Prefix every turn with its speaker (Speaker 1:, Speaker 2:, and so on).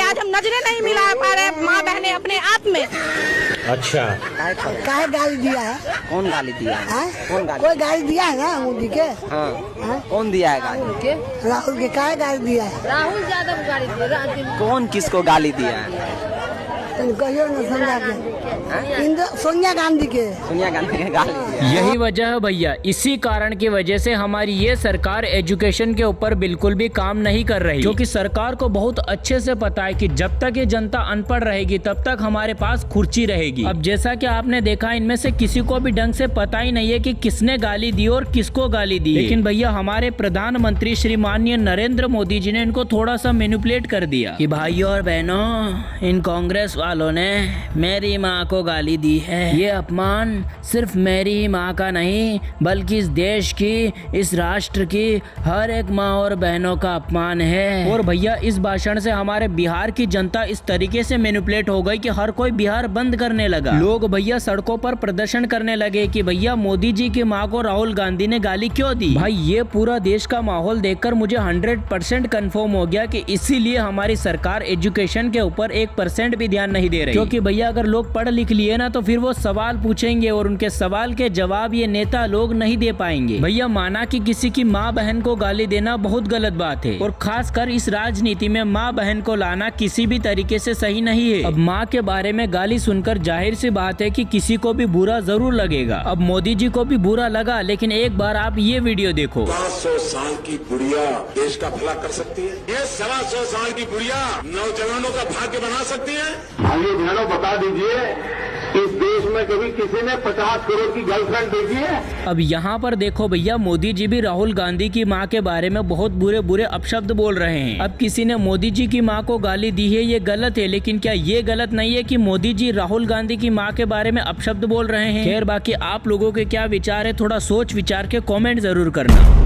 Speaker 1: आज हम नजरें नहीं मिला पा रहे माँ बहने अपने आप में।
Speaker 2: अच्छा,
Speaker 3: काहे गाली दिया है?
Speaker 4: कौन गाली दिया है? कौन गाली?
Speaker 3: कोई गाली दिया है ना मोदी के?
Speaker 4: हाँ, कौन दिया है गाली?
Speaker 3: राहुल के काहे गाली दिया है?
Speaker 1: राहुल यादव गाली दिया।
Speaker 4: कौन किसको गाली दिया है?
Speaker 3: कहियो ना सोनिया के, सोनिया गांधी के।
Speaker 4: सोनिया गांधी के गाली दिया है।
Speaker 5: यही वजह है भैया, इसी कारण की वजह से हमारी ये सरकार एजुकेशन के ऊपर बिल्कुल भी काम नहीं कर रही, क्योंकि सरकार को बहुत अच्छे से पता है कि जब तक ये जनता अनपढ़ रहेगी तब तक हमारे पास खुर्ची रहेगी। अब जैसा कि आपने देखा, इनमें से किसी को भी ढंग से पता ही नहीं है कि किसने गाली दी और किसको गाली दी, लेकिन भैया हमारे प्रधानमंत्री श्री माननीय नरेंद्र मोदी जी ने इनको थोड़ा सा मैनिपुलेट कर दिया कि भाइयों और बहनों, इन कांग्रेस वालों ने मेरी माँ को गाली दी है। ये अपमान सिर्फ मेरी ही माँ का नहीं बल्कि इस देश की, इस राष्ट्र की हर एक माँ और बहनों का अपमान है। और भैया इस भाषण से हमारे बिहार की जनता इस तरीके से मैनिपुलेट हो गई कि हर कोई बिहार बंद करने लगा। लोग भैया सड़कों पर प्रदर्शन करने लगे कि भैया मोदी जी की माँ को राहुल गांधी ने गाली क्यों दी। भाई ये पूरा देश का माहौल देखकर मुझे 100% कंफर्म हो गया कि इसीलिए हमारी सरकार एजुकेशन के ऊपर 1% भी ध्यान नहीं दे रही, क्योंकि भैया अगर लोग पढ़ लिख लिए ना तो फिर वो सवाल पूछेंगे और उनके सवाल के जवाब ये नेता लोग नहीं दे पाएंगे। भैया माना कि किसी की माँ बहन को गाली देना बहुत गलत बात है, और खासकर इस राजनीति में माँ बहन को लाना किसी भी तरीके से सही नहीं है। अब माँ के बारे में गाली सुनकर जाहिर सी बात है कि किसी को भी बुरा जरूर लगेगा। अब मोदी जी को भी बुरा लगा, लेकिन एक बार आप ये वीडियो देखो।
Speaker 6: 100 साल की बुढ़िया देश का भला कर सकती है। ये 125 साल की बुढ़िया नौजवानों का भाग्य बना सकती है।
Speaker 7: भाइयों बहनों बता दीजिए, इस देश में कभी किसी ने 50 करोड़ की गर्लफ्रेंड देखी है?
Speaker 5: अब यहाँ पर देखो भैया, मोदी जी भी राहुल गांधी की माँ के बारे में बहुत बुरे बुरे अपशब्द बोल रहे हैं। अब किसी ने मोदी जी की माँ को गाली दी है, ये गलत है, लेकिन क्या ये गलत नहीं है कि मोदी जी राहुल गांधी की माँ के बारे में अपशब्द बोल रहे हैं? खैर बाकी आप लोगों के क्या विचार है, थोड़ा सोच विचार के कमेंट जरूर करना।